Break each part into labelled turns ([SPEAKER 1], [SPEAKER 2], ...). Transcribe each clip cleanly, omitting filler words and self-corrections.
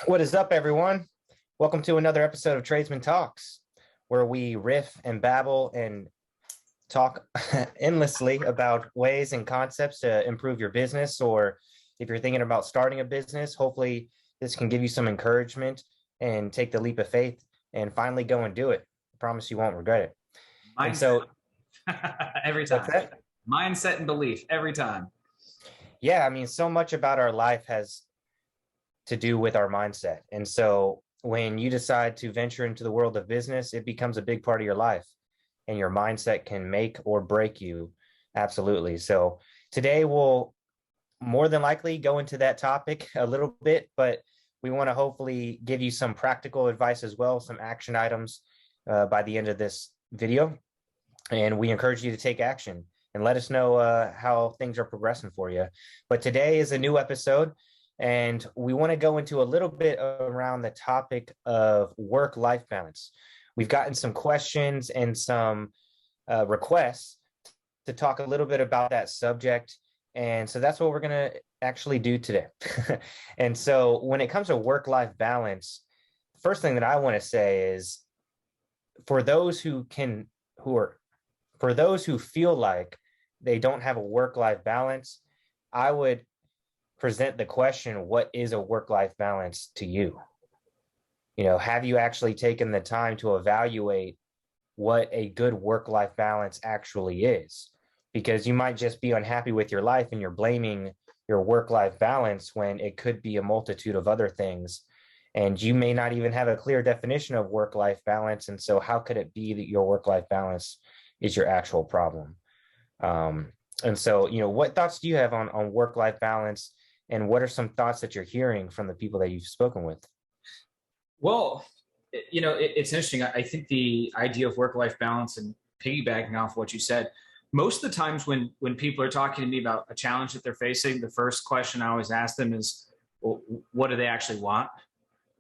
[SPEAKER 1] What is up, everyone? Welcome to another episode of Tradesmen Talks, where we riff and babble and talk endlessly about ways and concepts to improve your business. Or if you're thinking about starting a business, hopefully this can give you some encouragement and take the leap of faith and finally go and do it. I promise you won't regret it. And
[SPEAKER 2] Mindset.
[SPEAKER 1] so,
[SPEAKER 2] Every
[SPEAKER 1] what's
[SPEAKER 2] time.
[SPEAKER 1] that?
[SPEAKER 2] Mindset and belief every time.
[SPEAKER 1] Yeah, I mean, so much about our life has to do with our mindset. And so when you decide to venture into the world of business, it becomes a big part of your life, and your mindset can make or break you. Absolutely. So today we'll more than likely go into that topic a little bit, but we want to hopefully give you some practical advice as well, some action items by the end of this video. And we encourage you to take action and let us know how things are progressing for you. But today is a new episode, and we want to go into a little bit around the topic of work-life balance. We've gotten some questions and some requests to talk a little bit about that subject. And so that's what we're going to actually do today. And so when it comes to work-life balance, first thing that I want to say is for those who can, who are, for those who feel like they don't have a work-life balance, I would present the question, what is a work-life balance to you? You know, have you actually taken the time to evaluate what a good work-life balance actually is? Because you might just be unhappy with your life and you're blaming your work-life balance when it could be a multitude of other things. And you may not even have a clear definition of work-life balance. And so how could it be that your work-life balance is your actual problem? And so, you know, what thoughts do you have on work-life balance? And what are some thoughts that you're hearing from the people that you've spoken with?
[SPEAKER 2] Well, it's interesting. I think the idea of work-life balance and piggybacking off what you said, most of the times when people are talking to me about a challenge that they're facing, the first question I always ask them is, well, what do they actually want?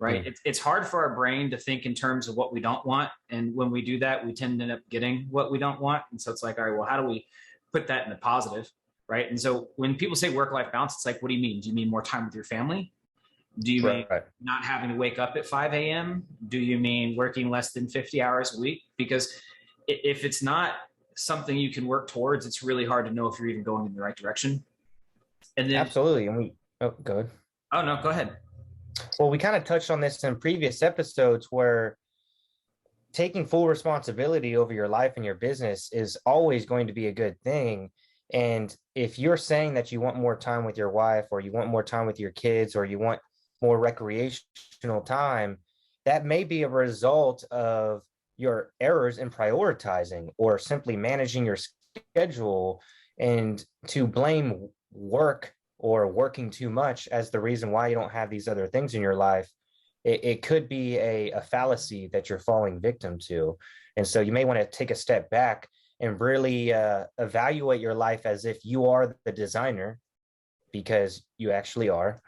[SPEAKER 2] Right? It's hard for our brain to think in terms of what we don't want. And when we do that, we tend to end up getting what we don't want. And so it's like, all right, well, how do we put that in the positive? Right. And so when people say work-life balance, it's like, what do you mean? Do you mean more time with your family? Do you mean not having to wake up at 5 a.m.? Do you mean working less than 50 hours a week? Because if it's not something you can work towards, it's really hard to know if you're even going in the right direction. And then
[SPEAKER 1] Absolutely. And go ahead.
[SPEAKER 2] Oh, no, go ahead.
[SPEAKER 1] Well, we kind of touched on this in previous episodes where taking full responsibility over your life and your business is always going to be a good thing. And if you're saying that you want more time with your wife, or you want more time with your kids, or you want more recreational time, that may be a result of your errors in prioritizing or simply managing your schedule. And to blame work or working too much as the reason why you don't have these other things in your life, it could be a fallacy that you're falling victim to. And so you may want to take a step back and really evaluate your life as if you are the designer, because you actually are.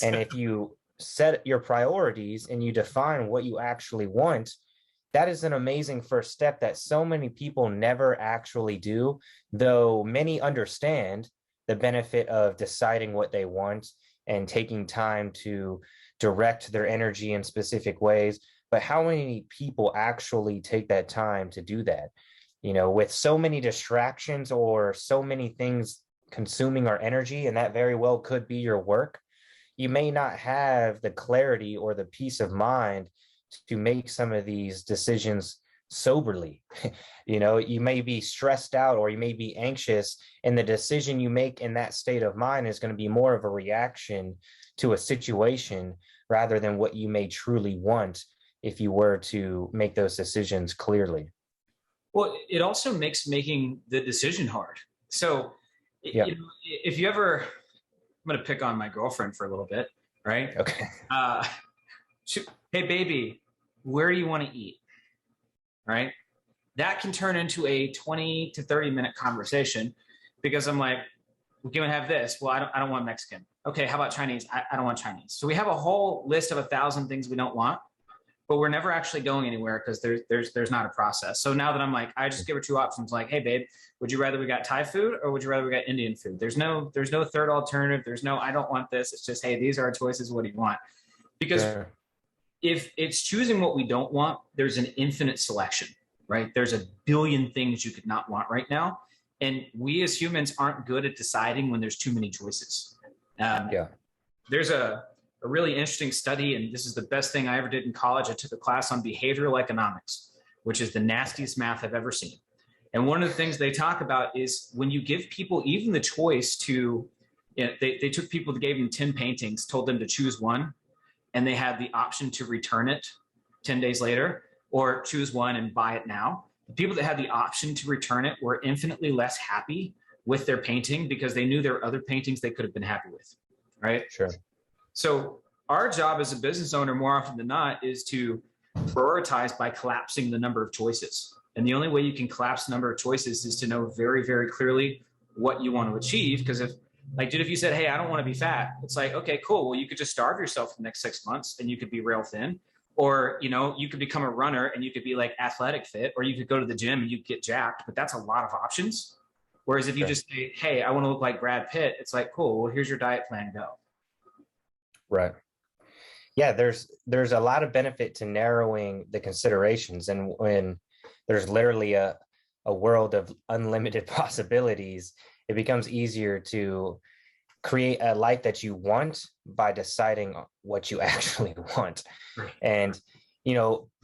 [SPEAKER 1] And if you set your priorities and you define what you actually want, that is an amazing first step that so many people never actually do, though many understand the benefit of deciding what they want and taking time to direct their energy in specific ways. But how many people actually take that time to do that? You know, with so many distractions or so many things consuming our energy, and that very well could be your work, you may not have the clarity or the peace of mind to make some of these decisions soberly. You know, you may be stressed out or you may be anxious, and the decision you make in that state of mind is going to be more of a reaction to a situation rather than what you may truly want if you were to make those decisions clearly.
[SPEAKER 2] Well, it also makes making the decision hard. So,
[SPEAKER 1] Yeah.
[SPEAKER 2] if you ever, I'm going to pick on my girlfriend for a little bit, right?
[SPEAKER 1] Okay.
[SPEAKER 2] Hey, baby, where do you want to eat? Right? That can turn into a 20 to 30-minute conversation, because I'm like, we're going to have this. Well, I don't want Mexican. Okay, how about Chinese? I don't want Chinese. So we have a whole list of 1,000 things we don't want, but we're never actually going anywhere because there's not a process. So now that I'm like, I just give her two options, like, hey, babe, would you rather we got Thai food or would you rather we got Indian food? There's no third alternative. There's no, I don't want this. It's just, hey, these are our choices. What do you want? Because
[SPEAKER 1] Sure.
[SPEAKER 2] if it's choosing what we don't want, there's an infinite selection, right? There's a billion things you could not want right now. And we as humans aren't good at deciding when there's too many choices.
[SPEAKER 1] Yeah.
[SPEAKER 2] There's a really interesting study, and this is the best thing I ever did in college. I took a class on behavioral economics, which is the nastiest math I've ever seen. And one of the things they talk about is when you give people even the choice to, they took people that gave them 10 paintings, told them to choose one, and they had the option to return it 10 days later or choose one and buy it now. The people that had the option to return it were infinitely less happy with their painting because they knew there were other paintings they could have been happy with, right?
[SPEAKER 1] Sure.
[SPEAKER 2] So our job as a business owner, more often than not, is to prioritize by collapsing the number of choices. And the only way you can collapse the number of choices is to know very, very clearly what you want to achieve. Because if you said, hey, I don't want to be fat, it's like, okay, cool. Well, you could just starve yourself for the next 6 months and you could be real thin. Or, you could become a runner and you could be like athletic fit, or you could go to the gym and you get jacked, but that's a lot of options. Whereas if you just say, hey, I want to look like Brad Pitt, it's like, cool, well, here's your diet plan, go.
[SPEAKER 1] Right. Yeah, there's a lot of benefit to narrowing the considerations. And when there's literally a world of unlimited possibilities, it becomes easier to create a life that you want by deciding what you actually want.
[SPEAKER 2] Right.
[SPEAKER 1] And,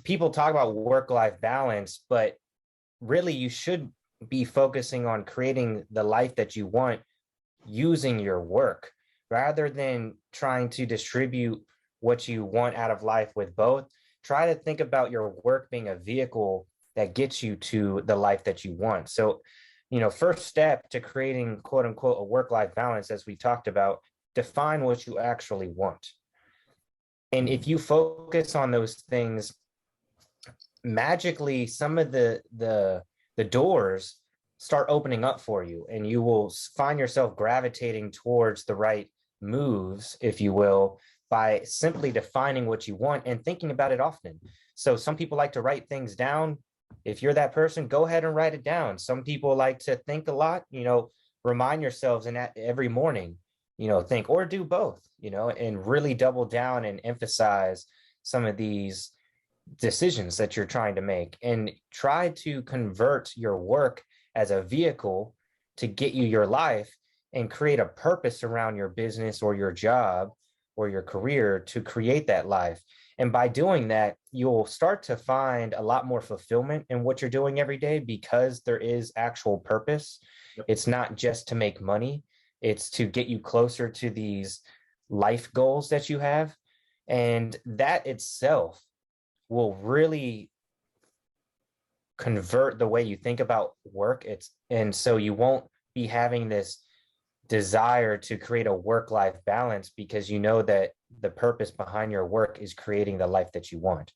[SPEAKER 1] people talk about work-life balance, but really you should be focusing on creating the life that you want using your work rather than trying to distribute what you want out of life with both. Try to think about your work being a vehicle that gets you to the life that you want. So, first step to creating quote unquote a work-life balance, as we talked about, define what you actually want. And if you focus on those things, magically some of the doors start opening up for you, and you will find yourself gravitating towards the right moves, if you will, by simply defining what you want and thinking about it often. So some people like to write things down. If you're that person, go ahead and write it down. Some people like to think a lot, remind yourselves in that every morning, think, or do both, and really double down and emphasize some of these decisions that you're trying to make, and try to convert your work as a vehicle to get you your life and create a purpose around your business or your job or your career to create that life. And by doing that, you'll start to find a lot more fulfillment in what you're doing every day because there is actual purpose.
[SPEAKER 2] Yep.
[SPEAKER 1] It's not just to make money. It's to get you closer to these life goals that you have. And that itself will really convert the way you think about work. And so you won't be having this desire to create a work-life balance because you know that the purpose behind your work is creating the life that you want.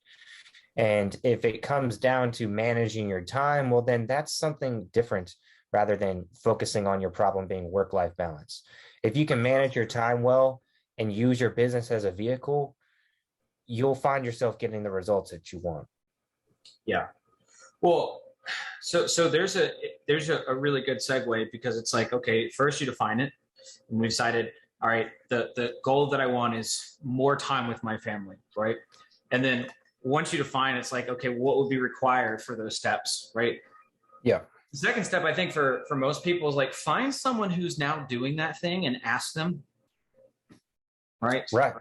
[SPEAKER 1] And if it comes down to managing your time, well, then that's something different rather than focusing on your problem being work-life balance. If you can manage your time well and use your business as a vehicle, you'll find yourself getting the results that you want.
[SPEAKER 2] Yeah. Well, so there's a really good segue, because it's like, okay, first you define it, and we decided, all right, the goal that I want is more time with my family, right? And then once you define it, it's like, okay, what would be required for those steps, right?
[SPEAKER 1] Yeah.
[SPEAKER 2] The second step, I think, for most people is like, find someone who's now doing that thing and ask them, right?
[SPEAKER 1] Right.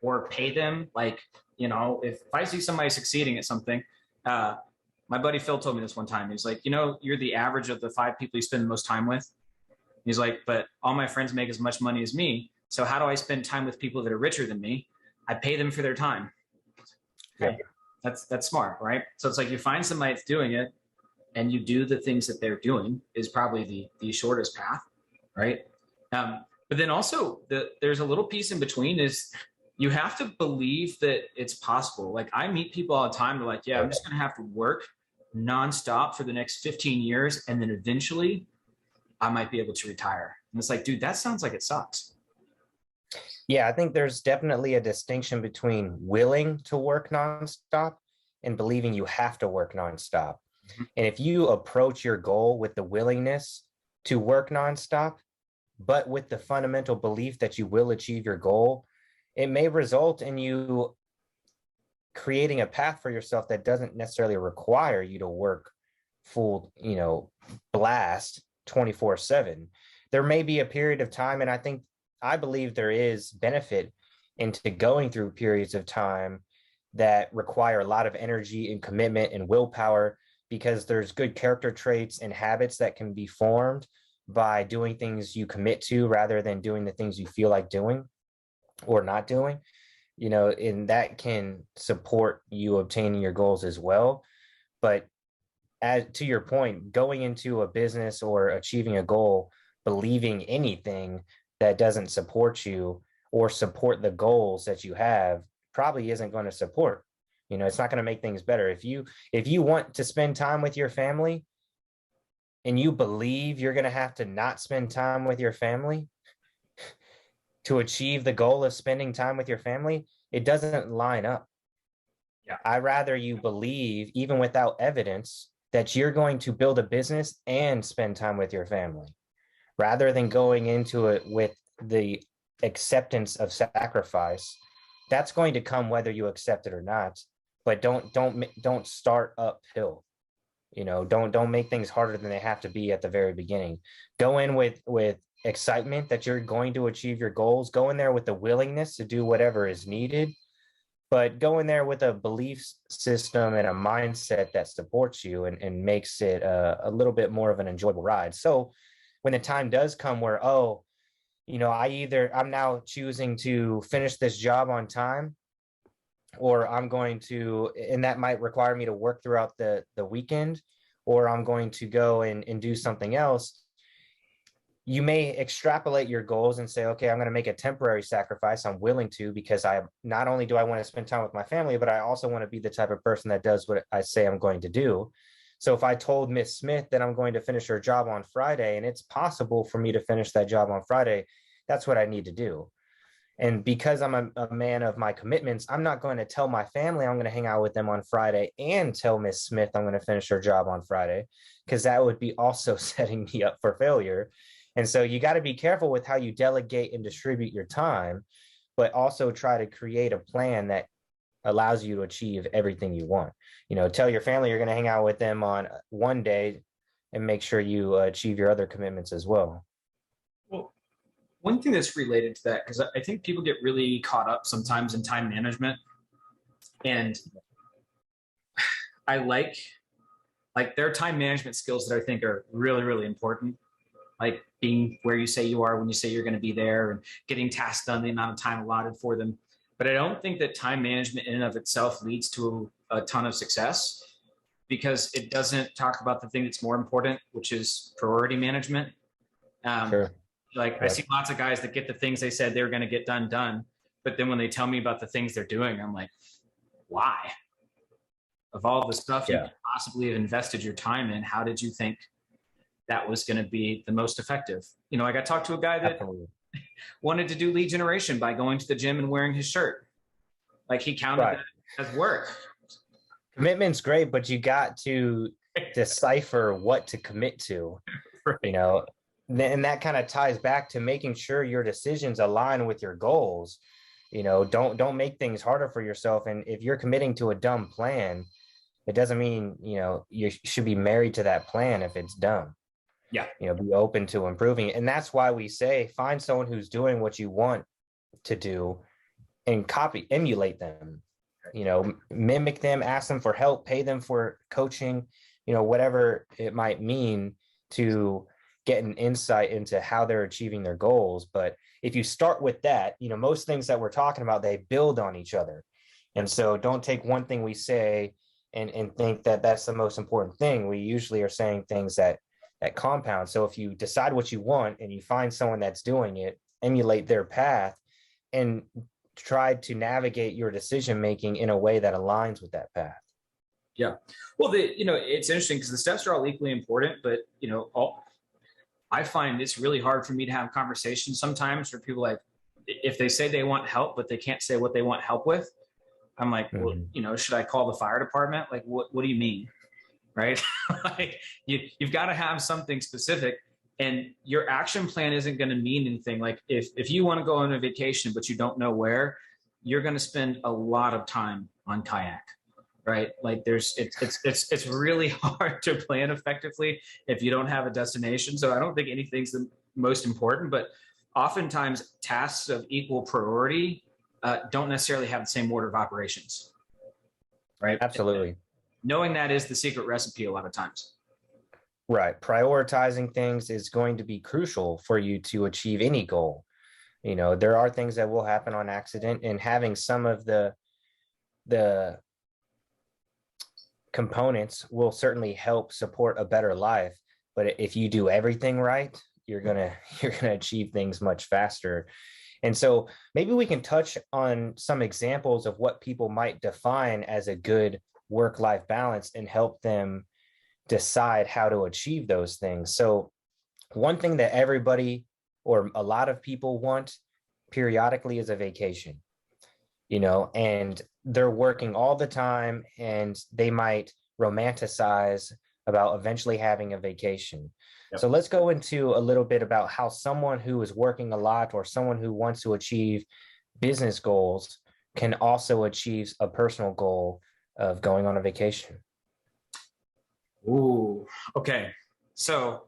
[SPEAKER 2] Or pay them. Like, if I see somebody succeeding at something, my buddy Phil told me this one time. He's like, you're the average of the 5 people you spend the most time with. He's like, but all my friends make as much money as me. So how do I spend time with people that are richer than me? I pay them for their time. Okay. Yeah. That's smart, right? So it's like, you find somebody that's doing it and you do the things that they're doing is probably the shortest path, right? But then also there's a little piece in between is you have to believe that it's possible. Like, I meet people all the time. They're like, yeah, I'm just going to have to work nonstop for the next 15 years. And then eventually I might be able to retire. And it's like, dude, that sounds like it sucks.
[SPEAKER 1] Yeah, I think there's definitely a distinction between willing to work nonstop and believing you have to work nonstop. Mm-hmm. And if you approach your goal with the willingness to work nonstop, but with the fundamental belief that you will achieve your goal, it may result in you creating a path for yourself that doesn't necessarily require you to work full, blast 24/7. There may be a period of time, and I believe there is benefit into going through periods of time that require a lot of energy and commitment and willpower, because there's good character traits and habits that can be formed by doing things you commit to rather than doing the things you feel like doing or not doing, and that can support you obtaining your goals as well. But as to your point, going into a business or achieving a goal, believing anything that doesn't support you or support the goals that you have probably isn't going to support. It's not going to make things better. If you want to spend time with your family and you believe you're going to have to not spend time with your family to achieve the goal of spending time with your family, it doesn't line up.
[SPEAKER 2] Yeah.
[SPEAKER 1] I rather you believe, even without evidence, that you're going to build a business and spend time with your family, rather than going into it with the acceptance of sacrifice. That's going to come whether you accept it or not. But don't start uphill. Don't make things harder than they have to be at the very beginning. Go in with excitement that you're going to achieve your goals. Go in there with the willingness to do whatever is needed, but go in there with a belief system and a mindset that supports you and makes it a little bit more of an enjoyable ride. So when the time does come where, I'm now choosing to finish this job on time, or I'm going to, and that might require me to work throughout the weekend, or I'm going to go and do something else. You may extrapolate your goals and say, okay, I'm going to make a temporary sacrifice. I'm willing to, because not only do I want to spend time with my family, but I also want to be the type of person that does what I say I'm going to do. So if I told Miss Smith that I'm going to finish her job on Friday, and it's possible for me to finish that job on Friday, that's what I need to do. And because I'm a man of my commitments, I'm not going to tell my family I'm going to hang out with them on Friday and tell Miss Smith I'm going to finish her job on Friday, because that would be also setting me up for failure. And so you got to be careful with how you delegate and distribute your time, but also try to create a plan that allows you to achieve everything you want. Tell your family you're going to hang out with them on one day, and make sure you achieve your other commitments as well.
[SPEAKER 2] Well, one thing that's related to that, because I think people get really caught up sometimes in time management, and I like their time management skills that I think are really, really important, like being where you say you are when you say you're going to be there, and getting tasks done the amount of time allotted for them. But I don't think that time management in and of itself leads to a ton of success, because it doesn't talk about the thing that's more important, which is priority management.
[SPEAKER 1] Sure.
[SPEAKER 2] I see lots of guys that get the things they said they were going to get done. But then when they tell me about the things they're doing, I'm like, why? Of all the stuff you could possibly have invested your time in, how did you think that was going to be the most effective? I got talked to a guy that wanted to do lead generation by going to the gym and wearing his shirt. Like, he counted that as work.
[SPEAKER 1] Commitment's great, but you got to decipher what to commit to,
[SPEAKER 2] Right.
[SPEAKER 1] And that kind of ties back to making sure your decisions align with your goals. Don't make things harder for yourself. And if you're committing to a dumb plan, it doesn't mean, you should be married to that plan if it's dumb.
[SPEAKER 2] Yeah.
[SPEAKER 1] Be open to improving it. And that's why we say, find someone who's doing what you want to do and emulate them, mimic them, ask them for help, pay them for coaching, whatever it might mean to get an insight into how they're achieving their goals. But if you start with that, most things that we're talking about, they build on each other. And so don't take one thing we say and think that that's the most important thing. We usually are saying things that compound. So if you decide what you want and you find someone that's doing it, emulate their path and try to navigate your decision making in a way that aligns with that path.
[SPEAKER 2] Yeah. Well, it's interesting because the steps are all equally important, but I find it's really hard for me to have conversations sometimes where people, like, if they say they want help, but they can't say what they want help with, I'm like, well, should I call the fire department? Like, what do you mean? Right? Like, you've got to have something specific. And your action plan isn't going to mean anything. Like if you want to go on a vacation, but you don't know where, you're going to spend a lot of time on kayak, right? Like it's really hard to plan effectively if you don't have a destination. So I don't think anything's the most important, but oftentimes tasks of equal priority don't necessarily have the same order of operations, right?
[SPEAKER 1] Absolutely.
[SPEAKER 2] Knowing that is the secret recipe a lot of times.
[SPEAKER 1] Right. Prioritizing things is going to be crucial for you to achieve any goal. You know, there are things that will happen on accident, and having some of the components will certainly help support a better life. But if you do everything right, you're gonna achieve things much faster. And so maybe we can touch on some examples of what people might define as a good work-life balance and help them decide how to achieve those things. So one thing that everybody or a lot of people want periodically is a vacation, you know, and they're working all the time and they might romanticize about eventually having a vacation. Yep. So let's go into a little bit about how someone who is working a lot or someone who wants to achieve business goals can also achieve a personal goal of going on a vacation.
[SPEAKER 2] Ooh, okay. So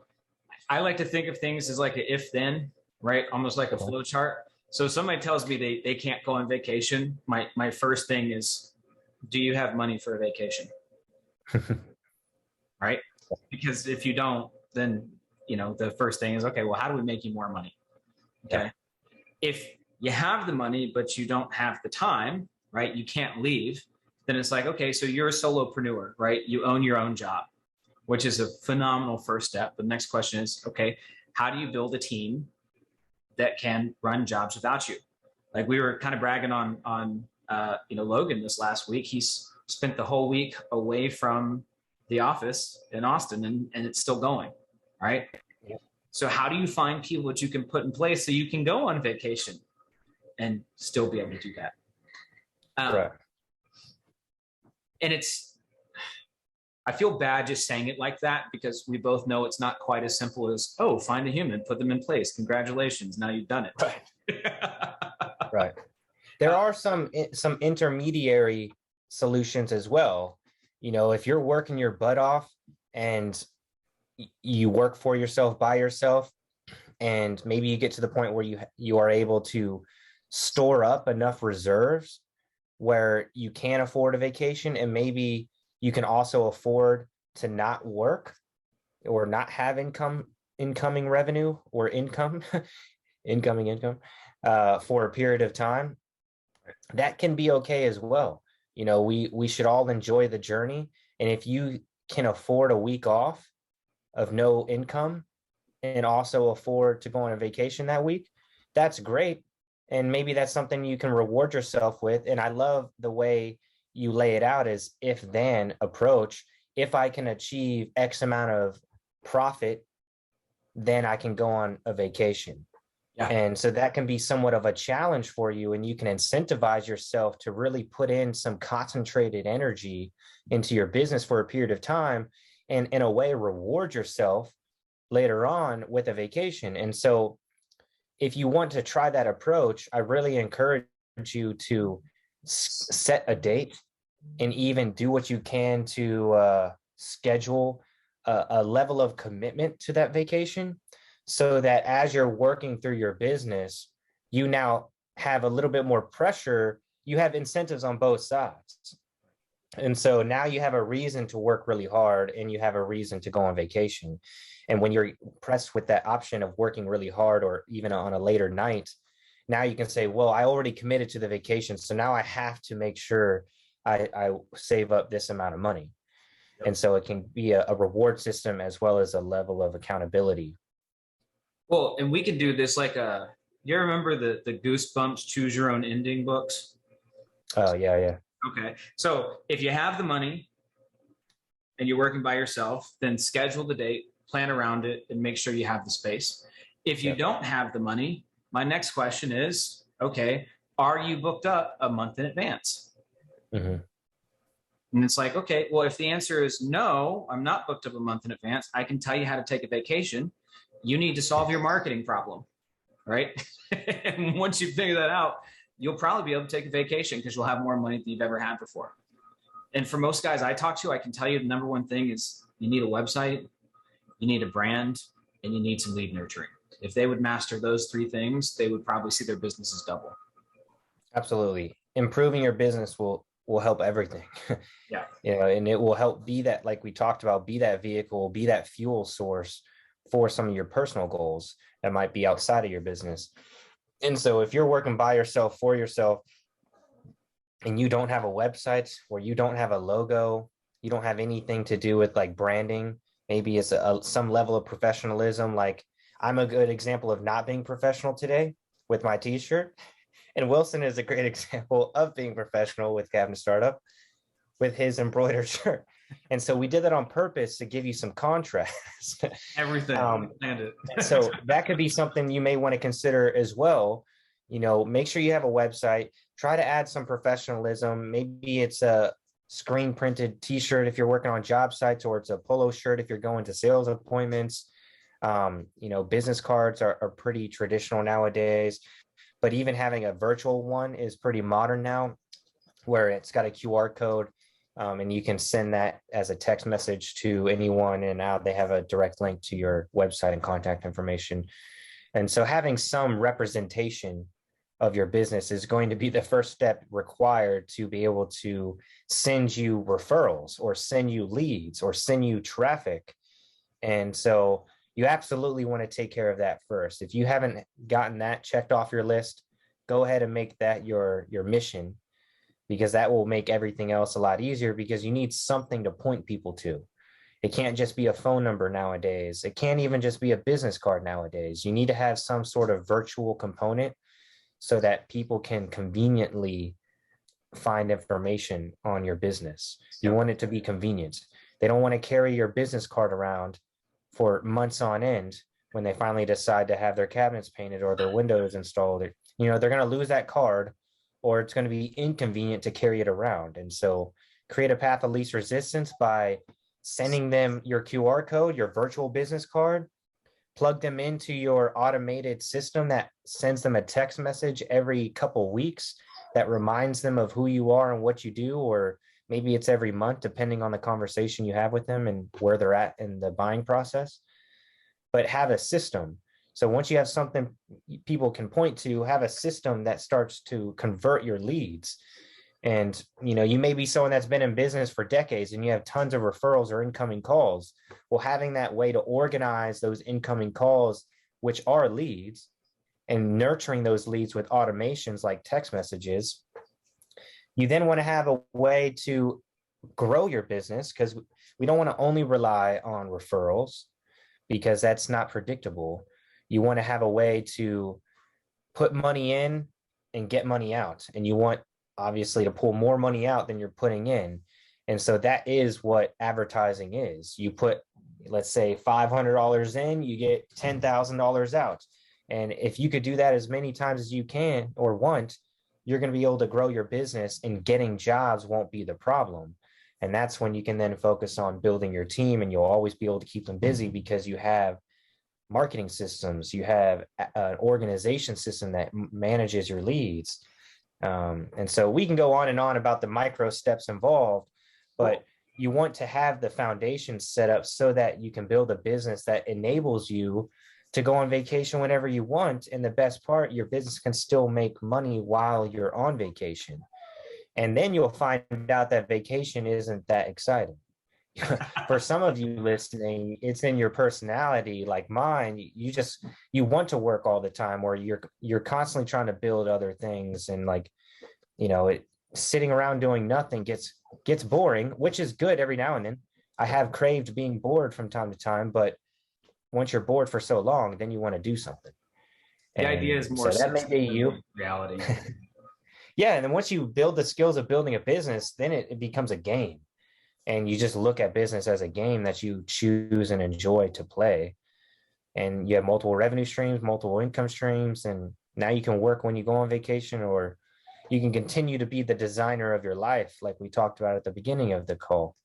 [SPEAKER 2] I like to think of things as like an if-then, right? Almost like a flow chart. So if somebody tells me they can't go on vacation, my first thing is, do you have money for a vacation? Right? Because if you don't, then, you know, the first thing is, okay, well, how do we make you more money? Okay. Yeah. If you have the money, but you don't have the time, right? You can't leave. Then it's like, okay, so you're a solopreneur, right? You own your own job, which is a phenomenal first step. The next question is, okay, how do you build a team that can run jobs without you? Like we were kind of bragging on Logan this last week. He's spent the whole week away from the office in Austin and it's still going, right? Yeah. So how do you find people that you can put in place so you can go on vacation and still be able to do that?
[SPEAKER 1] Right.
[SPEAKER 2] And I feel bad just saying it like that because we both know it's not quite as simple as, oh, find a human, put them in place. Congratulations. Now you've done it.
[SPEAKER 1] Right. Right. There are some intermediary solutions as well. You know, if you're working your butt off and you work for yourself by yourself, and maybe you get to the point where you are able to store up enough reserves where you can afford a vacation, and maybe you can also afford to not work or not have incoming revenue or incoming income for a period of time. That can be okay as well. You know, we should all enjoy the journey. And if you can afford a week off of no income and also afford to go on a vacation that week, that's great. And maybe that's something you can reward yourself with. And I love the way you lay it out as if-then approach. If I can achieve X amount of profit, then I can go on a vacation. Yeah. And so that can be somewhat of a challenge for you, and you can incentivize yourself to really put in some concentrated energy into your business for a period of time and in a way reward yourself later on with a vacation. And so if you want to try that approach, I really encourage you to set a date and even do what you can to schedule a level of commitment to that vacation, so that as you're working through your business, you now have a little bit more pressure. You have incentives on both sides. And so now you have a reason to work really hard and you have a reason to go on vacation. And when you're pressed with that option of working really hard or even on a later night, now you can say, well, I already committed to the vacation, so now I have to make sure I save up this amount of money. Yep. And so it can be a reward system as well as a level of accountability.
[SPEAKER 2] Well, and we can do this like you remember the Goosebumps Choose Your Own Ending books?
[SPEAKER 1] Oh, yeah, yeah.
[SPEAKER 2] Okay. So if you have the money and you're working by yourself, then schedule the date, plan around it, and make sure you have the space. If you don't have the money, my next question is, okay, are you booked up a month in advance? Mm-hmm. And it's like, okay, well, if the answer is no, I'm not booked up a month in advance, I can tell you how to take a vacation. you need to solve your marketing problem, right? And once you figure that out, you'll probably be able to take a vacation because you'll have more money than you've ever had before. And for most guys I talk to, I can tell you the number one thing is you need a website, you need a brand, and you need some lead nurturing. If they would master those three things, they would probably see their businesses double.
[SPEAKER 1] Absolutely. Improving your business will help everything.
[SPEAKER 2] Yeah.
[SPEAKER 1] And it will help be that, like we talked about, be that vehicle, be that fuel source for some of your personal goals that might be outside of your business. And so if you're working by yourself, for yourself, and you don't have a website, or you don't have a logo, you don't have anything to do with like branding, maybe it's some level of professionalism. Like I'm a good example of not being professional today with my t-shirt. And Wilson is a great example of being professional with Cabinet Startup with his embroidered shirt. And so we did that on purpose to give you some contrast.
[SPEAKER 2] Everything.
[SPEAKER 1] So that could be something you may want to consider as well. Make sure you have a website, try to add some professionalism. Maybe it's a screen printed t-shirt if you're working on job sites, or it's a polo shirt if you're going to sales appointments. Business cards are pretty traditional nowadays, but even having a virtual one is pretty modern now, where it's got a QR code. And you can send that as a text message to anyone, and now they have a direct link to your website and contact information. And so having some representation of your business is going to be the first step required to be able to send you referrals, or send you leads, or send you traffic. And so you absolutely want to take care of that first. If you haven't gotten that checked off your list, go ahead and make that your mission, because that will make everything else a lot easier, because you need something to point people to. It can't just be a phone number nowadays. It can't even just be a business card nowadays. You need to have some sort of virtual component so that people can conveniently find information on your business. You want it to be convenient. They don't want to carry your business card around for months on end when they finally decide to have their cabinets painted or their windows installed. They're going to lose that card, or it's going to be inconvenient to carry it around. And so create a path of least resistance by sending them your QR code, your virtual business card, plug them into your automated system that sends them a text message every couple weeks that reminds them of who you are and what you do, or maybe it's every month, depending on the conversation you have with them and where they're at in the buying process. But have a system. So once you have something people can point to, have a system that starts to convert your leads. And, you may be someone that's been in business for decades and you have tons of referrals or incoming calls. Well, having that way to organize those incoming calls, which are leads, and nurturing those leads with automations like text messages, you then want to have a way to grow your business, because we don't want to only rely on referrals, because that's not predictable. You want to have a way to put money in and get money out. And you want, obviously, to pull more money out than you're putting in. And so that is what advertising is. You put, let's say, $500 in, you get $10,000 out. And if you could do that as many times as you can or want, you're going to be able to grow your business, and getting jobs won't be the problem. And that's when you can then focus on building your team, and you'll always be able to keep them busy because you have marketing systems, you have an organization system that manages your leads. And so we can go on and on about the micro steps involved, but you want to have the foundation set up so that you can build a business that enables you to go on vacation whenever you want. And the best part, your business can still make money while you're on vacation. And then you'll find out that vacation isn't that exciting. For some of you listening, it's in your personality, like mine. You want to work all the time, or you're constantly trying to build other things, and sitting around doing nothing gets boring, which is good every now and then. I have craved being bored from time to time, but once you're bored for so long, then you want to do something.
[SPEAKER 2] The idea is more
[SPEAKER 1] so that may be you.
[SPEAKER 2] Reality.
[SPEAKER 1] Yeah, and then once you build the skills of building a business, then it becomes a game. And you just look at business as a game that you choose and enjoy to play. And you have multiple revenue streams, multiple income streams. And now you can work when you go on vacation, or you can continue to be the designer of your life, like we talked about at the beginning of the call.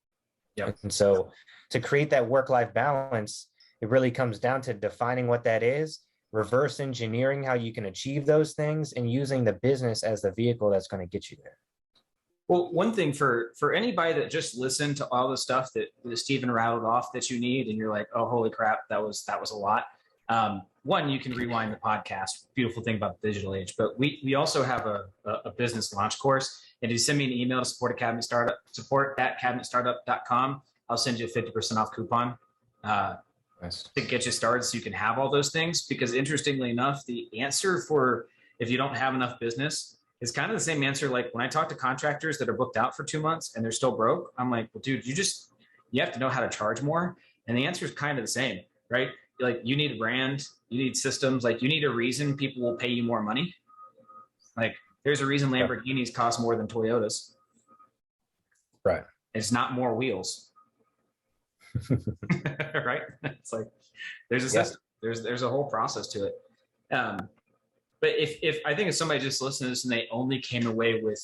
[SPEAKER 2] Yep.
[SPEAKER 1] And so to create that work-life balance, It really comes down to defining what that is, reverse engineering how you can achieve those things, and using the business as the vehicle that's going to get you there.
[SPEAKER 2] Well, one thing for anybody that just listened to all the stuff that Stephen rattled off that you need, and you're like, oh, holy crap, that was a lot. One, you can rewind the podcast. Beautiful thing about the digital age. But we also have a business launch course. And if you send me an email to support@cabinet startup.com, I'll send you a 50% off coupon
[SPEAKER 1] Nice.
[SPEAKER 2] to get you started so you can have all those things. Because interestingly enough, the answer for if you don't have enough business is kind of the same answer. Like when I talk to contractors that are booked out for 2 months and they're still broke, I'm like, well, dude, you have to know how to charge more. And the answer is kind of the same, right? Like you need a brand, you need systems, like you need a reason people will pay you more money. Like there's a reason Lamborghinis cost more than Toyotas.
[SPEAKER 1] Right.
[SPEAKER 2] It's not more wheels. Right? It's like there's a system. There's a whole process to it. But if I think if somebody just listened to this and they only came away with,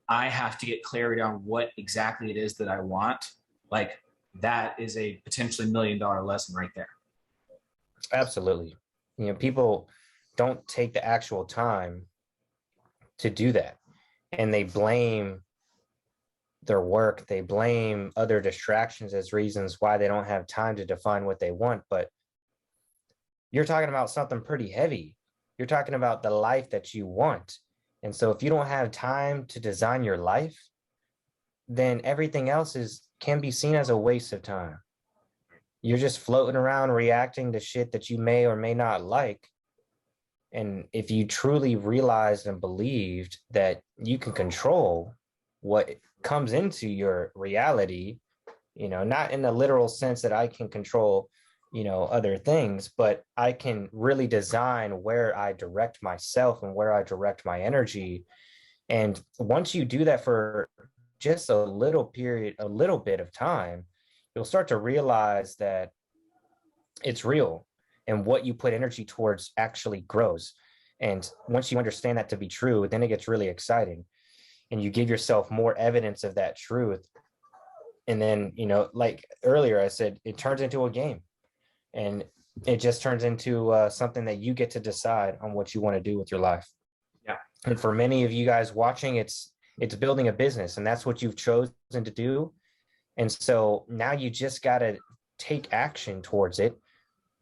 [SPEAKER 2] I have to get clarity on what exactly it is that I want, like that is a potentially $1 million lesson right there.
[SPEAKER 1] Absolutely. People don't take the actual time to do that. And they blame their work. They blame other distractions as reasons why they don't have time to define what they want. But you're talking about something pretty heavy. You're talking about the life that you want. And so if you don't have time to design your life, then everything else can be seen as a waste of time. You're just floating around reacting to shit that you may or may not like. And if you truly realized and believed that you can control what comes into your reality, not in the literal sense that I can control, other things, but I can really design where I direct myself and where I direct my energy. And once you do that for just a little bit of time, you'll start to realize that it's real and what you put energy towards actually grows. And once you understand that to be true, then it gets really exciting and you give yourself more evidence of that truth. And then, like earlier, I said, it turns into a game and it just turns into something that you get to decide on what you want to do with your life.
[SPEAKER 2] Yeah.
[SPEAKER 1] And for many of you guys watching, it's building a business, and that's what you've chosen to do. And so now you just got to take action towards it,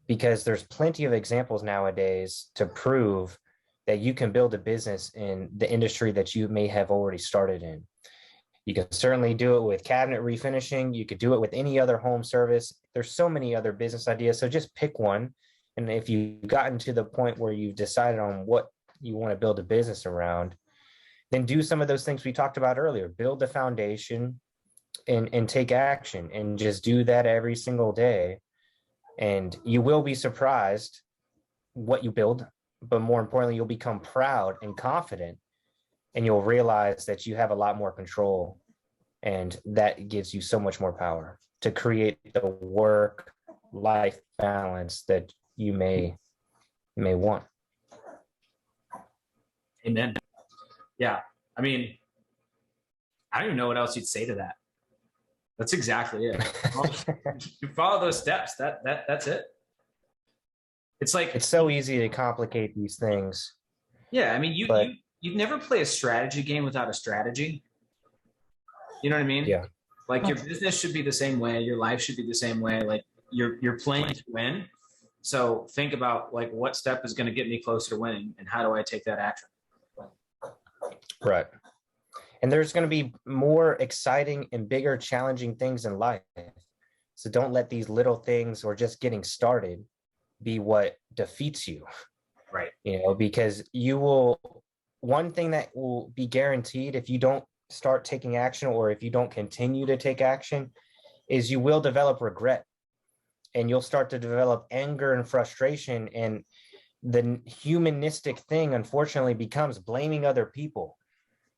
[SPEAKER 1] because there's plenty of examples nowadays to prove that you can build a business in the industry that you may have already started in. You can certainly do it with cabinet refinishing. You could do it with any other home service. There's so many other business ideas. So just pick one. And if you've gotten to the point where you've decided on what you want to build a business around, then do some of those things we talked about earlier. Build the foundation and take action, and just do that every single day. And you will be surprised what you build, but more importantly, you'll become proud and confident, and you'll realize that you have a lot more control, and that gives you so much more power to create the work-life balance that you may want.
[SPEAKER 2] Amen. Yeah. I mean, I don't even know what else you'd say to that. That's exactly it. You follow those steps. That's it. It's like,
[SPEAKER 1] it's so easy to complicate these things.
[SPEAKER 2] Yeah. I mean, you'd never play a strategy game without a strategy. You know what I mean?
[SPEAKER 1] Yeah.
[SPEAKER 2] Like your business should be the same way. Your life should be the same way. Like you're playing to win. So think about like, what step is going to get me closer to winning, and how do I take that action?
[SPEAKER 1] Right. And there's going to be more exciting and bigger challenging things in life. So don't let these little things or just getting started be what defeats you.
[SPEAKER 2] Right.
[SPEAKER 1] Because one thing that will be guaranteed if you don't start taking action, or if you don't continue to take action, is you will develop regret, and you'll start to develop anger and frustration. And the humanistic thing, unfortunately, becomes blaming other people,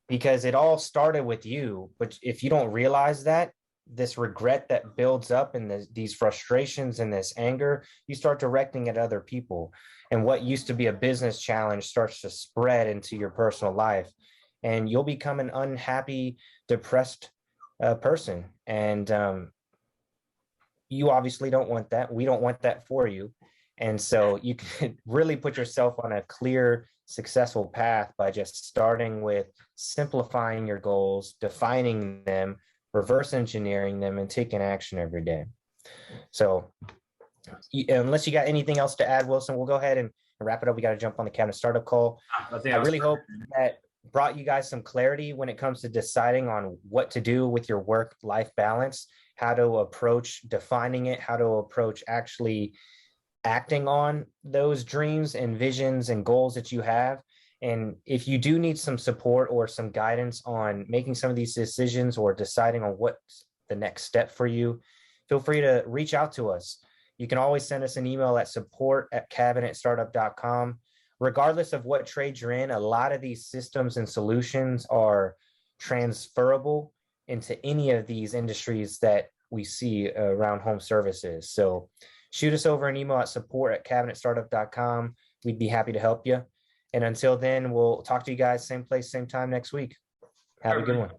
[SPEAKER 1] because it all started with you. But if you don't realize that, this regret that builds up and these frustrations and this anger, you start directing at other people. And what used to be a business challenge starts to spread into your personal life. And you'll become an unhappy, depressed person. And you obviously don't want that. We don't want that for you. And so you can really put yourself on a clear, successful path by just starting with simplifying your goals, defining them, reverse engineering them, and taking action every day. So unless you got anything else to add, Wilson, we'll go ahead and wrap it up. We got to jump on the cabinet startup call. I really hope that brought you guys some clarity when it comes to deciding on what to do with your work-life balance, how to approach defining it, how to approach actually acting on those dreams and visions and goals that you have. And if you do need some support or some guidance on making some of these decisions or deciding on what's the next step for you, feel free to reach out to us. You can always send us an email at support@cabinetstartup.com. Regardless of what trade you're in, a lot of these systems and solutions are transferable into any of these industries that we see around home services. So shoot us over an email at support@cabinetstartup.com. We'd be happy to help you. And until then, we'll talk to you guys same place, same time next week. Have a good one.